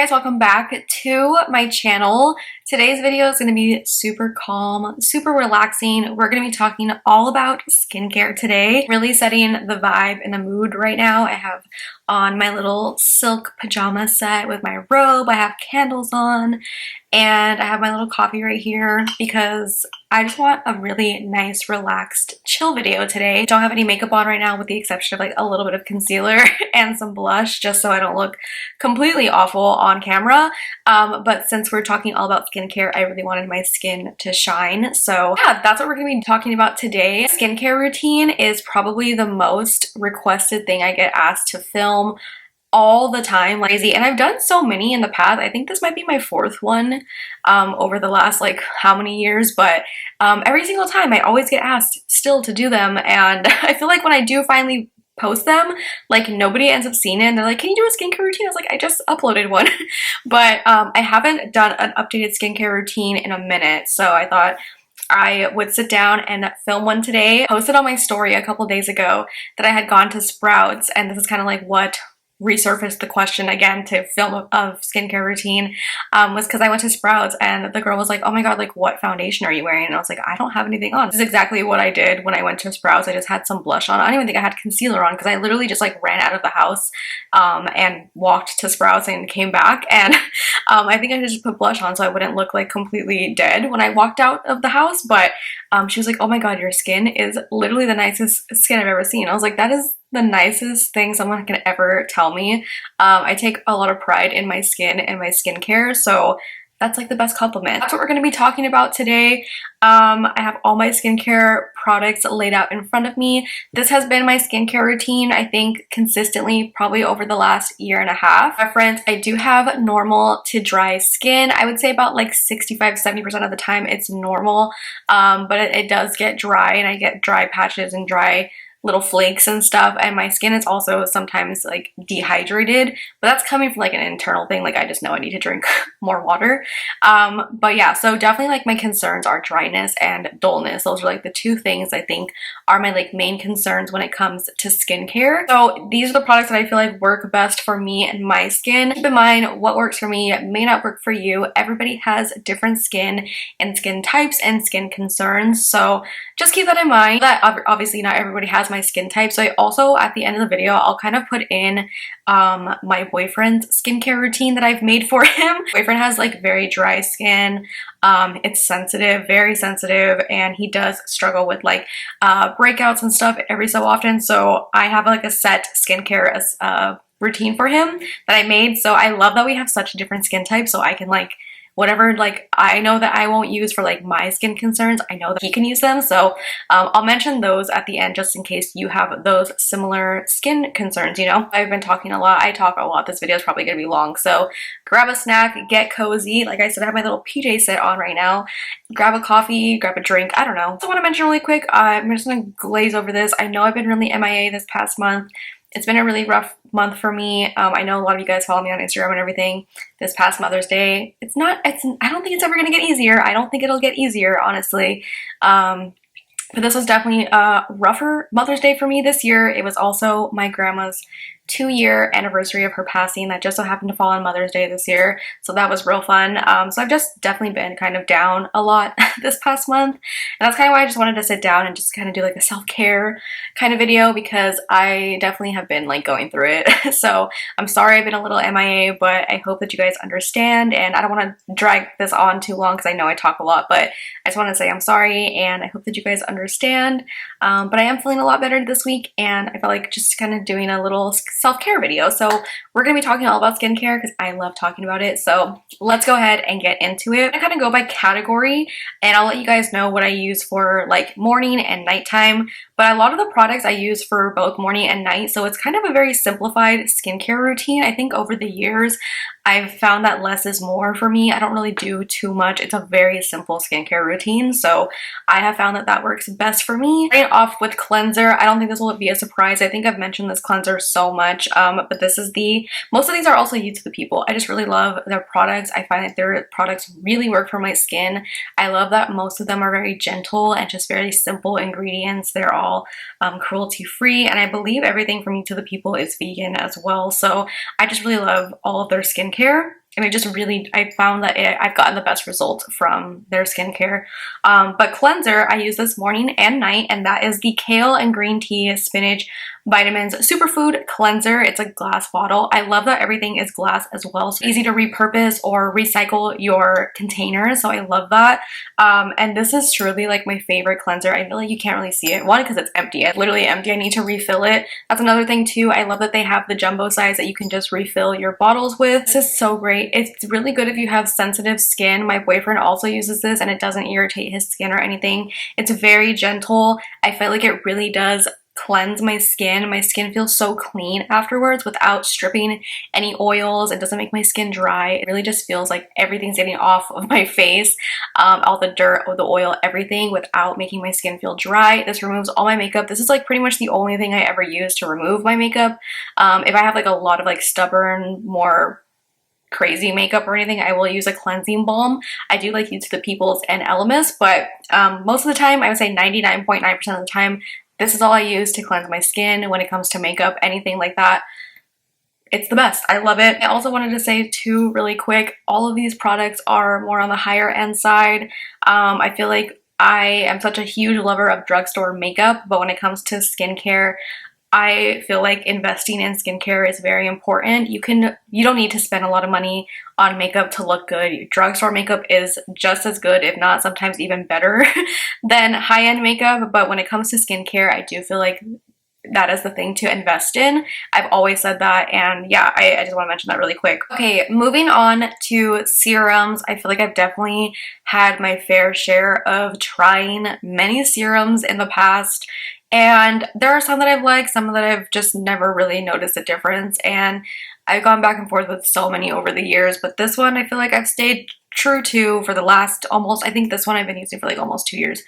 guys, welcome back to my channel. Today's video is going to be super calm, super relaxing. We're going to be talking all about skincare today, really setting the vibe and the mood right now. I have on my little silk pajama set with my robe. I have candles on and I have my little coffee right here because I just want a really nice, relaxed, chill video today. Don't have any makeup on right now with the exception of like a little bit of concealer and some blush just so I don't look completely awful on camera. But since we're talking all about skincare, I really wanted my skin to shine. So yeah, that's what we're going to be talking about today. Skincare routine is probably the most requested thing I get asked to film all the time, lazy, and I've done so many in the past. I think this might be my fourth one over the last like how many years, but every single time I always get asked still to do them, and I feel like when I do finally post them, like nobody ends up seeing it and they're like, can you do a skincare routine? I was like, I just uploaded one. But I haven't done an updated skincare routine in a minute, so I thought I would sit down and film one today. I posted on my story a couple days ago that I had gone to Sprouts, and this is kind of like what resurfaced the question again to film a skincare routine was because I went to Sprouts and the girl was like, oh my god, like what foundation are you wearing? And I was like, I don't have anything on. This is exactly what I did when I went to Sprouts. I just had some blush on. I don't even think I had concealer on because I literally just like ran out of the house and walked to Sprouts and came back, and I think I just put blush on so I wouldn't look like completely dead when I walked out of the house. But she was like, oh my god, your skin is literally the nicest skin I've ever seen. I was like, that is the nicest thing someone can ever tell me. I take a lot of pride in my skin and my skincare, so that's like the best compliment. That's what we're going to be talking about today. I have all my skincare products laid out in front of me. This has been my skincare routine, I think, consistently probably over the last year and a half. Friends, I do have normal to dry skin. I would say about like 65–70% of the time it's normal, but it does get dry, and I get dry patches and dry little flakes and stuff, and my skin is also sometimes like dehydrated, but that's coming from like an internal thing. Like I just know I need to drink more water. But yeah, so definitely like my concerns are dryness and dullness. Those are like the two things I think are my like main concerns when it comes to skincare. So these are the products that I feel like work best for me and my skin. Keep in mind, what works for me may not work for you. Everybody has different skin and skin types and skin concerns, so just keep that in mind. That obviously not everybody has my skin type. So I also, at the end of the video, I'll kind of put in my boyfriend's skincare routine that I've made for him. My boyfriend has like very dry skin. It's sensitive, very sensitive, and he does struggle with like breakouts and stuff every so often. So I have like a set skincare routine for him that I made. So I love that we have such different skin types, so I can like whatever like I know that I won't use for like my skin concerns, I know that he can use them. So I'll mention those at the end just in case you have those similar skin concerns, you know. I've been talking a lot. I talk a lot. This video is probably going to be long. So grab a snack, get cozy. Like I said, I have my little PJ set on right now. Grab a coffee, grab a drink. I don't know. I also want to mention really quick, I'm just going to glaze over this. I know I've been really MIA this past month. It's been a really rough month for me. I know a lot of you guys follow me on Instagram and everything. This past Mother's Day, I don't think it's ever going to get easier. I don't think it'll get easier, honestly. But this was definitely a rougher Mother's Day for me this year. It was also my grandma's 2-year anniversary of her passing that just so happened to fall on Mother's Day this year, so that was real fun. So I've just definitely been kind of down a lot this past month, and that's kind of why I just wanted to sit down and just kind of do like a self-care kind of video, because I definitely have been like going through it. So I'm sorry I've been a little MIA, but I hope that you guys understand, and I don't want to drag this on too long because I know I talk a lot, but I just want to say I'm sorry, and I hope that you guys understand. But I am feeling a lot better this week, and I felt like just kind of doing a little self-care video. So we're going to be talking all about skincare because I love talking about it. So let's go ahead and get into it. I kind of go by category, and I'll let you guys know what I use for like morning and nighttime. But a lot of the products I use for both morning and night, so it's kind of a very simplified skincare routine. I think over the years, I've found that less is more for me. I don't really do too much. It's a very simple skincare routine, so I have found that that works best for me. Starting off with cleanser. I don't think this will be a surprise. I think I've mentioned this cleanser so much, but this is most of these are also Youth to the People. I just really love their products. I find that their products really work for my skin. I love that most of them are very gentle and just very simple ingredients. They're all cruelty-free, and I believe everything from Youth to the People is vegan as well. So I just really love all of their skincare. and I found that I've gotten the best results from their skincare. But cleanser, I use this morning and night, and that is the Kale and Green Tea Spinach Vitamins Superfood Cleanser. It's a glass bottle. I love that everything is glass as well, so easy to repurpose or recycle your containers, so I love that. And this is truly like my favorite cleanser. I feel like you can't really see it. One, because it's empty. It's literally empty. I need to refill it. That's another thing too. I love that they have the jumbo size that you can just refill your bottles with. This is so great. It's really good if you have sensitive skin. My boyfriend also uses this and it doesn't irritate his skin or anything. It's very gentle. I feel like it really does cleanse my skin. My skin feels so clean afterwards without stripping any oils. It doesn't make my skin dry. It really just feels like everything's getting off of my face, all the dirt, the oil, everything, without making my skin feel dry. This removes all my makeup. This is like pretty much the only thing I ever use to remove my makeup. If I have like a lot of like stubborn, more crazy makeup or anything, I will use a cleansing balm. I do like use the People's and Elemis, but most of the time, I would say 99.9% of the time, this is all I use to cleanse my skin when it comes to makeup, anything like that. It's the best. I love it. I also wanted to say too, really quick, all of these products are more on the higher end side. I feel like I am such a huge lover of drugstore makeup, but when it comes to skincare, I feel like investing in skincare is very important. You don't need to spend a lot of money on makeup to look good. Drugstore makeup is just as good, if not sometimes even better than high-end makeup. But when it comes to skincare, I do feel like that is the thing to invest in. I've always said that, and yeah, I just want to mention that really quick. Okay, moving on to serums. I feel like I've definitely had my fair share of trying many serums in the past, and there are some that I've liked, some that I've just never really noticed a difference, and I've gone back and forth with so many over the years, but this one I feel like I've stayed true to for the last I think this one I've been using for like almost 2 years.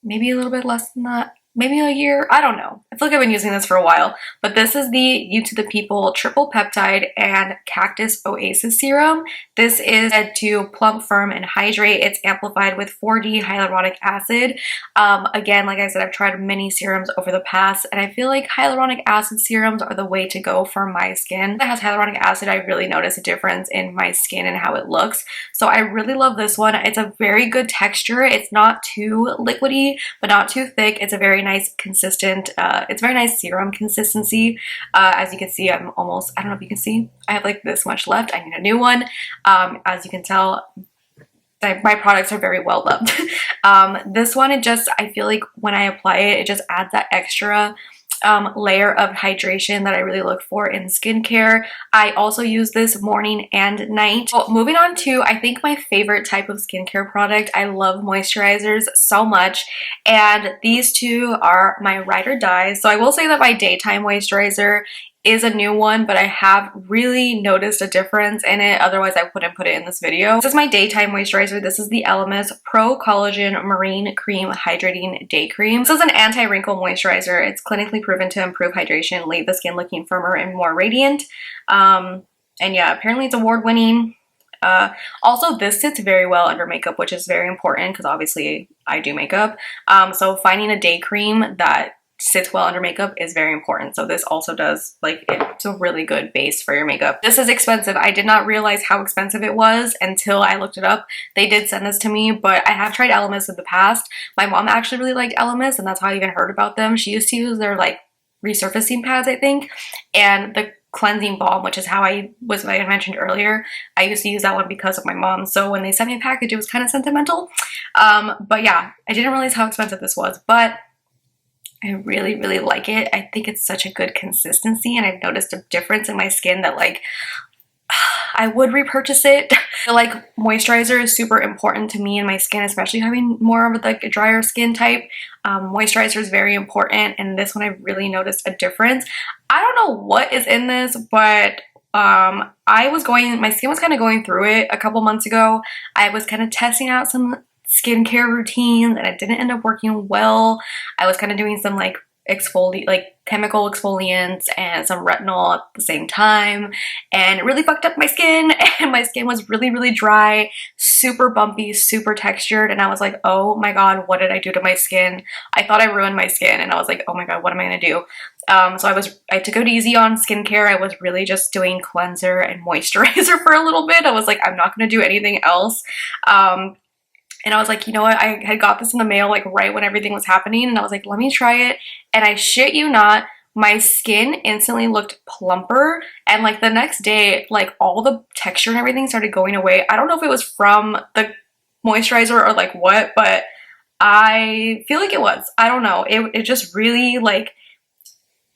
Maybe a little bit less than that. Maybe a year, I don't know. I feel like I've been using this for a while, but this is the You to the People Triple Peptide and Cactus Oasis Serum. This is said to plump, firm, and hydrate. It's amplified with 4D hyaluronic acid. Again, like I said, I've tried many serums over the past, and I feel like hyaluronic acid serums are the way to go for my skin. If it has hyaluronic acid, I really notice a difference in my skin and how it looks. So I really love this one. It's a very good texture. It's not too liquidy, but not too thick. It's a very nice consistent, it's very nice serum consistency. As you can see, I don't know if you can see, I have like this much left. I need a new one. As you can tell, my products are very well loved. This one, I feel like when I apply it, it just adds that extra layer of hydration that I really look for in skincare. I also use this morning and night. Well, moving on to, I think, my favorite type of skincare product. I love moisturizers so much, and these two are my ride or die. So I will say that my daytime moisturizer is a new one, but I have really noticed a difference in it. Otherwise, I wouldn't put it in this video. This is my daytime moisturizer. This is the Elemis Pro Collagen Marine Cream Hydrating Day Cream. This is an anti-wrinkle moisturizer. It's clinically proven to improve hydration, leave the skin looking firmer and more radiant. And yeah, apparently it's award-winning. Also, this sits very well under makeup, which is very important because obviously I do makeup. So finding a day cream that sits well under makeup is very important. So this also does, like, it's a really good base for your makeup. This is expensive. I did not realize how expensive it was until I looked it up. They did send this to me, but I have tried Elemis in the past. My mom actually really liked Elemis, and that's how I even heard about them. She used to use their like resurfacing pads, I think, and the cleansing balm, which is how I mentioned earlier. I used to use that one because of my mom. So when they sent me a package, it was kind of sentimental. But yeah, I didn't realize how expensive this was, but I really, really like it. I think it's such a good consistency, and I've noticed a difference in my skin that, like, I would repurchase it. I feel like moisturizer is super important to me and my skin, especially having more of like a drier skin type. Moisturizer is very important, and this one I really noticed a difference. I don't know what is in this, but my skin was kind of going through it a couple months ago. I was kind of testing out some skincare routines, and it didn't end up working well. I was kind of doing some like chemical exfoliants and some retinol at the same time, and it really fucked up my skin. And my skin was really, really dry, super bumpy, super textured, and I was like, oh my god, what did I do to my skin? I thought I ruined my skin, and I was like, oh my god, what am I gonna do? So I took it easy on skincare. I was really just doing cleanser and moisturizer for a little bit. I was like, I'm not gonna do anything else. And I was like, you know what? I had got this in the mail like right when everything was happening, and I was like, let me try it. And I shit you not, my skin instantly looked plumper, and like the next day, like all the texture and everything started going away. I don't know if it was from the moisturizer or like what, but I feel like it was. I don't know. It just really like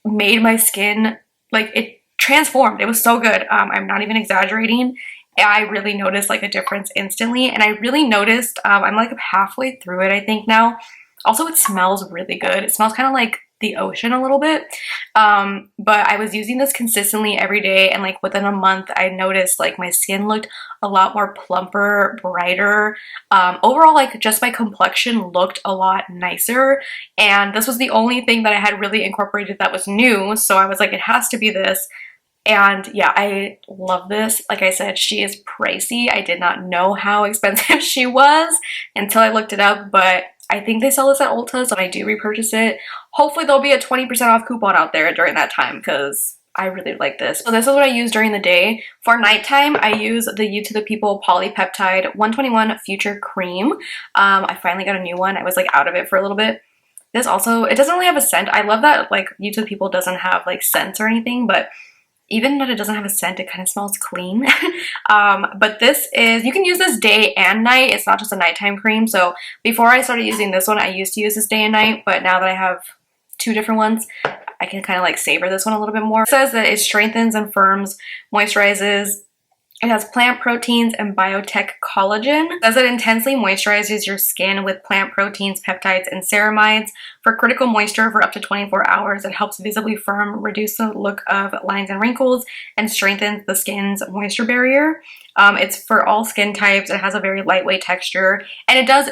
made my skin, like it transformed. It was so good. I'm not even exaggerating. I really noticed like a difference instantly, and I really noticed, I'm like halfway through it I think now. Also, it smells really good. It smells kind of like the ocean a little bit. But I was using this consistently every day, and like within a month I noticed like my skin looked a lot more plumper, brighter. Overall, like just my complexion looked a lot nicer, and this was the only thing that I had really incorporated that was new, so I was like, it has to be this. And yeah, I love this. Like I said, she is pricey. I did not know how expensive she was until I looked it up, but I think they sell this at Ulta, so I do repurchase it. Hopefully there'll be a 20% off coupon out there during that time, because I really like this. So this is what I use during the day. For nighttime, I use the You to the People Polypeptide 121 Future Cream. I finally got a new one. I was like out of it for a little bit. This also, it doesn't really have a scent. I love that like You to the People doesn't have like scents or anything, but even that it doesn't have a scent, it kind of smells clean. But this is, you can use this day and night. It's not just a nighttime cream. So before I started using this one, I used to use this day and night, but now that I have two different ones, I can kind of like savor this one a little bit more. It says that it strengthens and firms, moisturizes. It has plant proteins and biotech collagen. It says it intensely moisturizes your skin with plant proteins, peptides, and ceramides for critical moisture for up to 24 hours. It helps visibly firm, reduce the look of lines and wrinkles, and strengthens the skin's moisture barrier. It's for all skin types. It has a very lightweight texture, and it does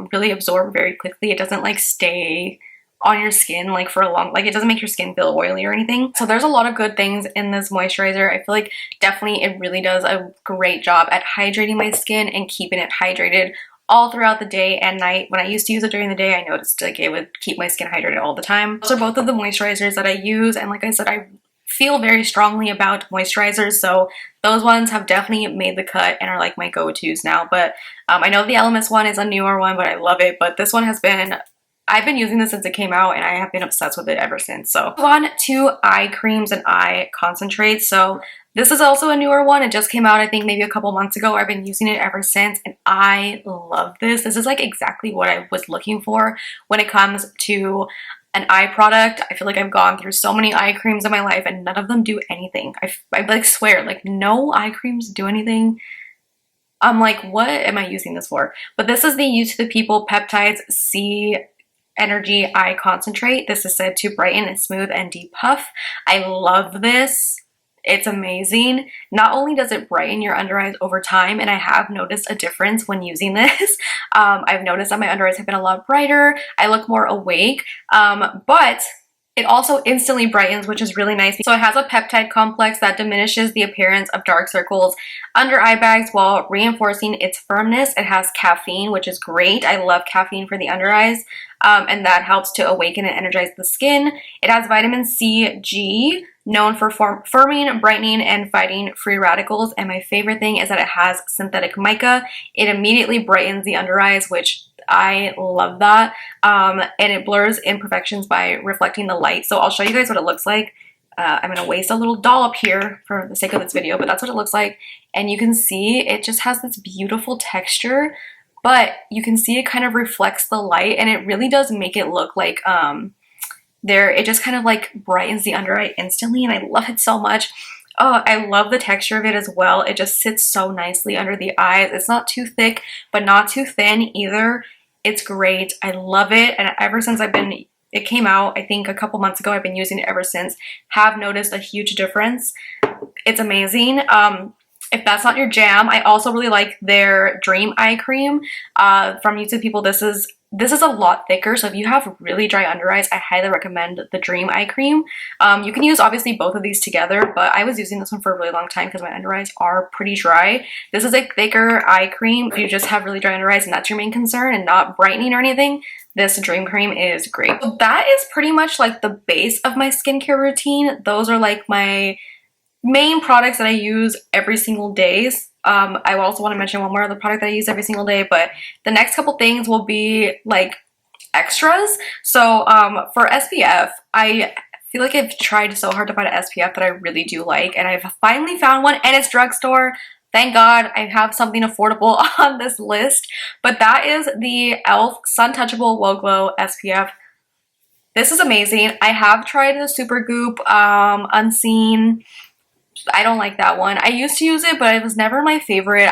really absorb very quickly. It doesn't like stay on your skin like for a long, like it doesn't make your skin feel oily or anything. So there's a lot of good things in this moisturizer. I feel like definitely it really does a great job at hydrating my skin and keeping it hydrated all throughout the day and night. When I used to use it during the day, I noticed like it would keep my skin hydrated all the time. Those are both of the moisturizers that I use, and like I said, I feel very strongly about moisturizers, so those ones have definitely made the cut and are like my go-tos now. But I know the Elemis one is a newer one, but I love it. But this one has been, I've been using this since it came out, and I have been obsessed with it ever since. So on to eye creams and eye concentrates. So this is also a newer one. It just came out I think maybe a couple months ago. I've been using it ever since, and I love this. This is like exactly what I was looking for when it comes to an eye product. I feel like I've gone through so many eye creams in my life, and none of them do anything. I like swear, like no eye creams do anything. I'm like, what am I using this for? But this is the You to the People Peptides C Energy Eye Concentrate. This is said to brighten and smooth and depuff. I love this. It's amazing. Not only does it brighten your under eyes over time, and I have noticed a difference when using this. I've noticed that my under eyes have been a lot brighter. I look more awake, but it also instantly brightens, which is really nice. So it has a peptide complex that diminishes the appearance of dark circles under eye bags while reinforcing its firmness. It has caffeine, which is great. I love caffeine for the under eyes, and that helps to awaken and energize the skin. It has vitamin C, G, known for firming, brightening, and fighting free radicals. And my favorite thing is that it has synthetic mica. It immediately brightens the under eyes, which I love that. And it blurs imperfections by reflecting the light. So I'll show you guys what it looks like. I'm going to waste a little dollop here for the sake of this video, but that's what it looks like. And you can see it just has this beautiful texture, but you can see it kind of reflects the light, and it really does make it look like it just kind of like brightens the under eye instantly, and I love it so much. Oh, I love the texture of it as well. It just sits so nicely under the eyes. It's not too thick, but not too thin either. It's great. I love it. And ever since it came out, I think a couple months ago, I've been using it ever since. Have noticed a huge difference. It's amazing. if that's not your jam. I also really like their Dream Eye Cream from YouTube People. This is a lot thicker, so if you have really dry under eyes, I highly recommend the Dream Eye Cream. You can use obviously both of these together, but I was using this one for a really long time because my under eyes are pretty dry. This is a thicker eye cream if you just have really dry under eyes and that's your main concern and not brightening or anything. This Dream Cream is great. So that is pretty much like the base of my skincare routine. Those are like my main products that I use every single day. I also want to mention one more other product that I use every single day, but the next couple things will be like extras. So for SPF, I feel like I've tried so hard to find an SPF that I really do like, and I've finally found one, and it's drugstore. Thank God I have something affordable on this list, but that is the e.l.f. Sun Touchable Whoa Glow SPF. This is amazing. I have tried the Supergoop Unseen. I don't like that one. I used to use it, but it was never my favorite.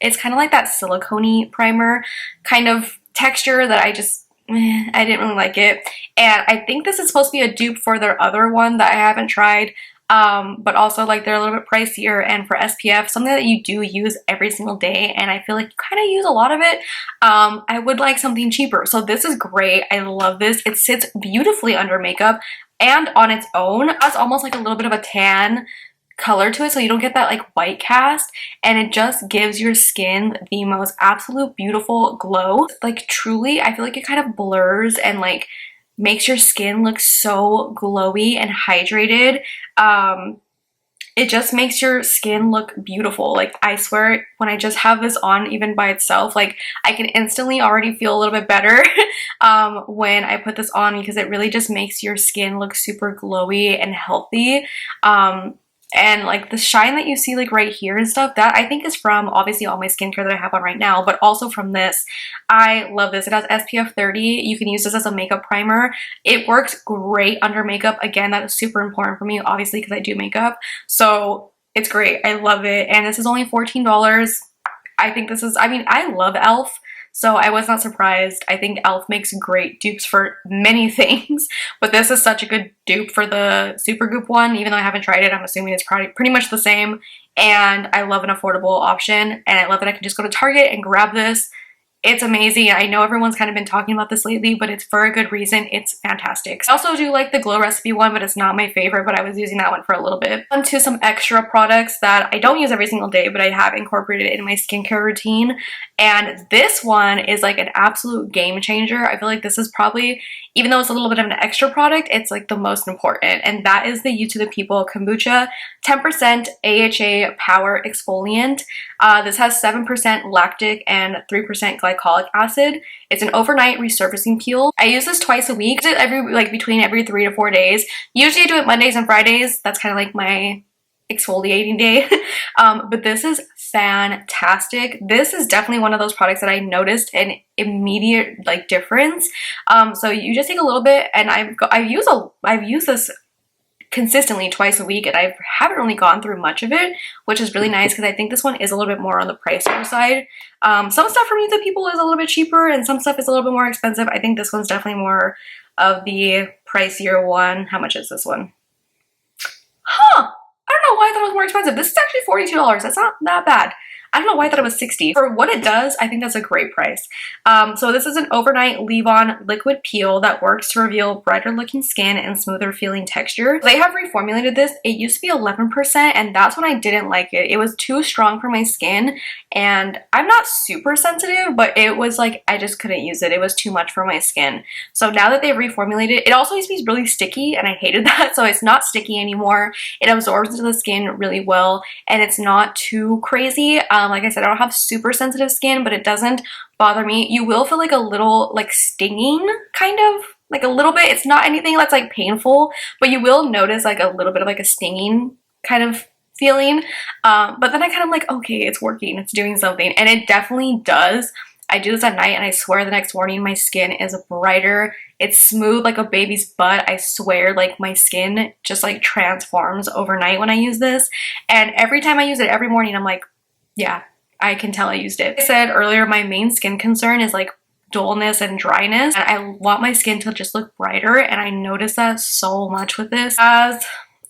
It's kind of like that silicone-y primer kind of texture that I didn't really like it. And I think this is supposed to be a dupe for their other one that I haven't tried. But also like they're a little bit pricier, and for SPF, something that you do use every single day, and I feel like you kind of use a lot of it, I would like something cheaper. So this is great. I love this. It sits beautifully under makeup and on its own. It's almost like a little bit of a tan color to it, so you don't get that like white cast, and it just gives your skin the most absolute beautiful glow. Like truly, I feel like it kind of blurs and like makes your skin look so glowy and hydrated. It just makes your skin look beautiful. Like I swear, when I just have this on even by itself, like I can instantly already feel a little bit better when I put this on, because it really just makes your skin look super glowy and healthy. And like the shine that you see like right here and stuff, that I think is from obviously all my skincare that I have on right now, but also from this. I love this. It has SPF 30. You can use this as a makeup primer. It works great under makeup. Again, that is super important for me, obviously, because I do makeup. So it's great. I love it. And this is only $14. I think this is, I mean, I love e.l.f. So I was not surprised. I think e.l.f. makes great dupes for many things, but this is such a good dupe for the Supergoop one. Even though I haven't tried it, I'm assuming it's probably pretty much the same. And I love an affordable option, and I love that I can just go to Target and grab this. It's amazing. I know everyone's kind of been talking about this lately, but it's for a good reason. It's fantastic. I also do like the Glow Recipe one, but it's not my favorite, but I was using that one for a little bit. On to some extra products that I don't use every single day, but I have incorporated in my skincare routine. And this one is like an absolute game changer. I feel like this is probably, even though it's a little bit of an extra product, it's like the most important. And that is the You to the People Kombucha 10% AHA Power Exfoliant. This has 7% lactic and 3% glycolic acid. It's an overnight resurfacing peel. I use this twice a week, between every 3 to 4 days. Usually I do it Mondays and Fridays. That's kind of like my exfoliating day. But this is fantastic. This is definitely one of those products that I noticed an immediate like difference. So you just take a little bit, and I've used this consistently twice a week, and I haven't really gone through much of it, which is really nice because I think this one is a little bit more on the pricier side. Some stuff from You to the People is a little bit cheaper, and some stuff is a little bit more expensive. I think this one's definitely more of the pricier one. How much is this one? Huh! I don't know why I thought it was more expensive. This is actually $42. That's not that bad. I don't know why I thought it was $60. For what it does, I think that's a great price. So this is an overnight leave-on liquid peel that works to reveal brighter looking skin and smoother feeling texture. They have reformulated this. It used to be 11%, and that's when I didn't like it. It was too strong for my skin, and I'm not super sensitive, but it was like I just couldn't use it. It was too much for my skin. So now that they've reformulated it, also used to be really sticky, and I hated that. So it's not sticky anymore. It absorbs into the skin really well, and it's not too crazy. Like I said, I don't have super sensitive skin, but it doesn't bother me. You will feel like a little like stinging, kind of like a little bit. It's not anything that's like painful, but you will notice like a little bit of like a stinging kind of feeling. But then I kind of like, okay, it's working, it's doing something, and it definitely does. I do this at night, and I swear the next morning my skin is brighter. It's smooth like a baby's butt. I swear, like my skin just like transforms overnight when I use this. And every time I use it every morning, I'm like, yeah, I can tell I used it. Like I said earlier, my main skin concern is like dullness and dryness, and I want my skin to just look brighter, and I notice that so much with this. As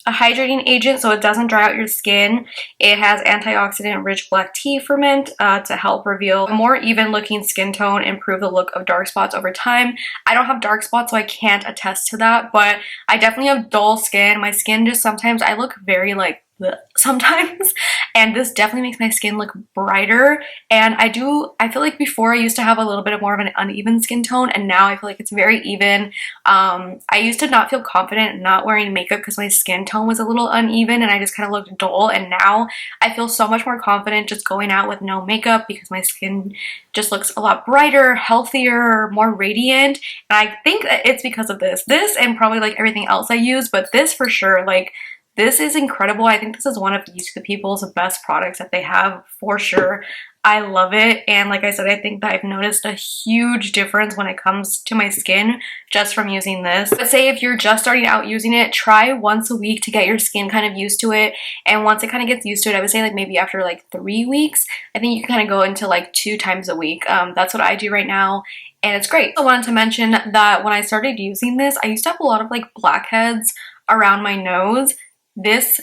a hydrating agent, so it doesn't dry out your skin. It has antioxidant rich black tea ferment to help reveal a more even looking skin tone, improve the look of dark spots over time. I don't have dark spots, so I can't attest to that, but I definitely have dull skin. My skin just sometimes, I look very like bleh sometimes, and this definitely makes my skin look brighter. And I feel like before I used to have a little bit of more of an uneven skin tone, and now I feel like it's very even. I used to not feel confident not wearing makeup because my skin tone was a little uneven and I just kind of looked dull, and now I feel so much more confident just going out with no makeup because my skin just looks a lot brighter, healthier, more radiant. And I think that it's because of this and probably like everything else I use, but this for sure, like this is incredible. I think this is one of the People's best products that they have for sure. I love it, and like I said, I think that I've noticed a huge difference when it comes to my skin just from using this. But say if you're just starting out using it, try once a week to get your skin kind of used to it, and once it kind of gets used to it, I would say like maybe after like 3 weeks, I think you can kind of go into like 2 times a week. That's what I do right now, and it's great. I wanted to mention that when I started using this, I used to have a lot of like blackheads around my nose. This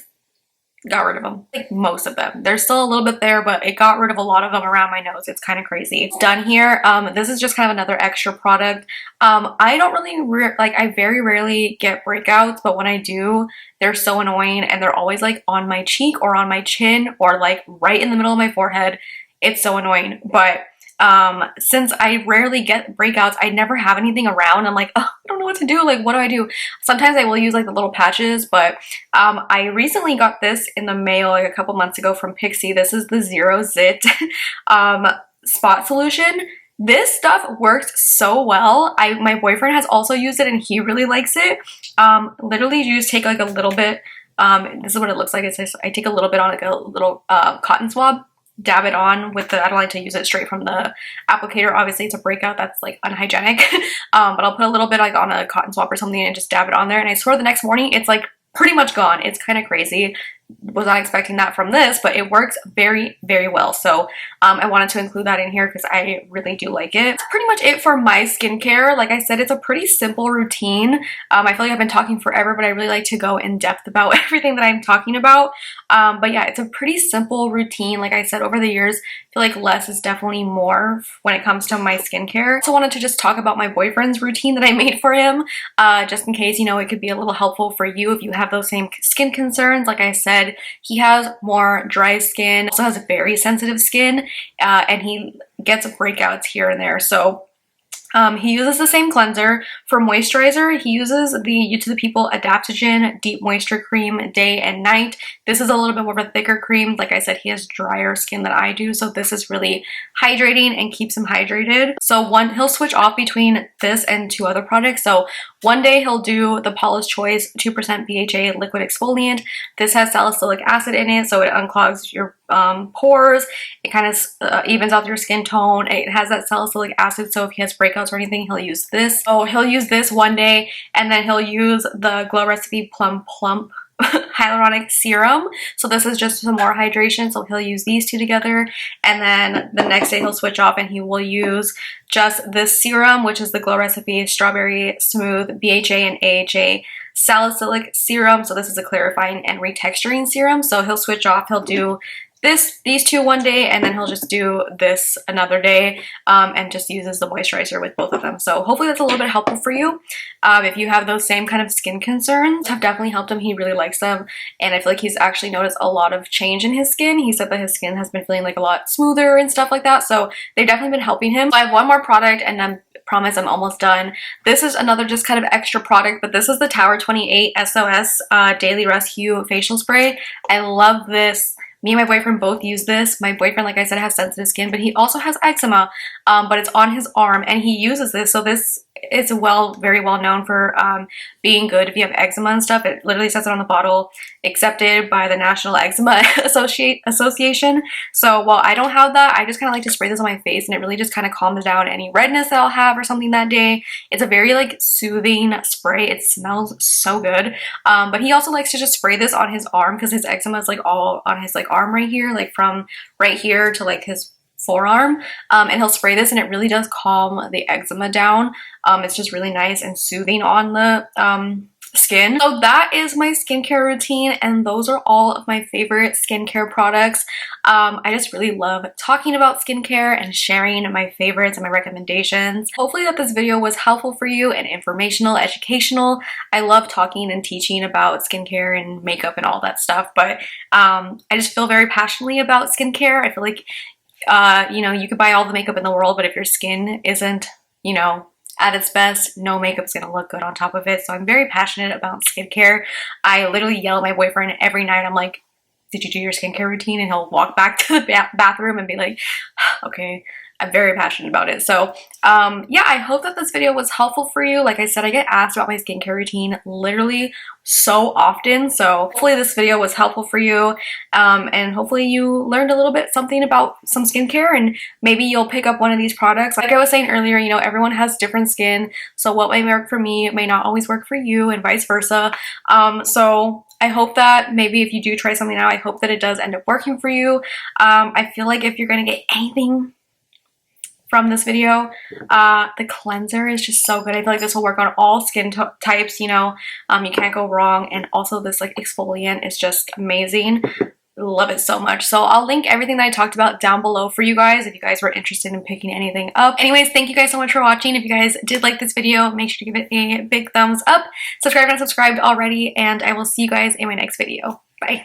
got rid of them, like most of them. There's still a little bit there, but it got rid of a lot of them around my nose. It's kind of crazy. It's done here. This is just kind of another extra product. I don't really I very rarely get breakouts, but when I do, they're so annoying, and they're always like on my cheek or on my chin or like right in the middle of my forehead. It's so annoying, but since I rarely get breakouts, I never have anything around. I'm like, oh, I don't know what to do. Like, what do I do? Sometimes I will use like the little patches, but I recently got this in the mail like a couple months ago from Pixi. This is the Zero Zit spot solution. This stuff works so well. My boyfriend has also used it and he really likes it. Literally you just take like a little bit, this is what it looks like. It says I take a little bit on like a little cotton swab, dab it on with the, I don't like to use it straight from the applicator. Obviously it's a breakout, that's like unhygienic. But I'll put a little bit like on a cotton swab or something and just dab it on there. And I swear the next morning it's like pretty much gone. It's kind of crazy. Was not expecting that from this, but it works very, very well. So I wanted to include that in here because I really do like it. That's pretty much it for my skincare. Like I said, it's a pretty simple routine. I feel like I've been talking forever, but I really like to go in depth about everything that I'm talking about. But yeah, it's a pretty simple routine. Like I said, over the years, I feel like less is definitely more when it comes to my skincare. I also wanted to just talk about my boyfriend's routine that I made for him, just in case, you know, it could be a little helpful for you if you have those same skin concerns. Like I said, he has more dry skin, also has very sensitive skin, and he gets breakouts here and there. So he uses the same cleanser. For moisturizer, he uses the To The People Adaptogen Deep Moisture Cream day and night. This is a little bit more of a thicker cream. Like I said, he has drier skin than I do, so this is really hydrating and keeps him hydrated. So he'll switch off between this and 2 other products. So one day he'll do the Paula's Choice 2% BHA liquid exfoliant. This has salicylic acid in it, so it unclogs your pores. It kind of evens out your skin tone. It has that salicylic acid, so if he has breakouts or anything, he'll use this. So he'll use this one day, and then he'll use the Glow Recipe Plum Plump hyaluronic serum. So this is just some more hydration, so he'll use these 2 together, and then the next day he'll switch off and he will use just this serum, which is the Glow Recipe Strawberry Smooth BHA and AHA Salicylic Serum. So this is a clarifying and retexturing serum. So he'll switch off, he'll do these 2 one day, and then he'll just do this another day, and just uses the moisturizer with both of them. So hopefully that's a little bit helpful for you. If you have those same kind of skin concerns, have definitely helped him. He really likes them, and I feel like he's actually noticed a lot of change in his skin. He said that his skin has been feeling like a lot smoother and stuff like that, so they've definitely been helping him. So I have one more product and then promise I'm almost done. This is another just kind of extra product, but this is the Tower 28 SOS Daily Rescue Facial Spray. I love this. Me and my boyfriend both use this. My boyfriend, like I said, has sensitive skin, but he also has eczema, but it's on his arm, and he uses this. So this is very well known for being good if you have eczema and stuff. It literally says it on the bottle, accepted by the National Eczema Association. So while I don't have that, I just kind of like to spray this on my face, and it really just kind of calms down any redness that I'll have or something that day. It's a very like soothing spray. It smells so good. But he also likes to just spray this on his arm because his eczema is like all on his like arm right here, like from right here to like his forearm, and he'll spray this and it really does calm the eczema down. It's just really nice and soothing on the skin. So that is my skincare routine, and those are all of my favorite skincare products. I just really love talking about skincare and sharing my favorites and my recommendations. Hopefully that this video was helpful for you and informational, educational. I love talking and teaching about skincare and makeup and all that stuff, but I just feel very passionately about skincare. I feel like you know, you could buy all the makeup in the world, but if your skin isn't, you know, at its best, no makeup's gonna look good on top of it. So I'm very passionate about skincare. I literally yell at my boyfriend every night. I'm like, did you do your skincare routine? And he'll walk back to the bathroom and be like, okay. I'm very passionate about it. So yeah, I hope that this video was helpful for you. Like I said, I get asked about my skincare routine literally so often. So hopefully this video was helpful for you. And hopefully you learned a little bit something about some skincare, and maybe you'll pick up one of these products. Like I was saying earlier, you know, everyone has different skin. So what may work for me may not always work for you, and vice versa. So I hope that maybe if you do try something out, I hope that it does end up working for you. I feel like if you're gonna get anything from this video, the cleanser is just so good. I feel like this will work on all skin types, you know, you can't go wrong. And also this like exfoliant is just amazing. Love it so much. So I'll link everything that I talked about down below for you guys if you guys were interested in picking anything up. Anyways, thank you guys so much for watching. If you guys did like this video, make sure to give it a big thumbs up. Subscribe if not subscribed already, and I will see you guys in my next video. Bye.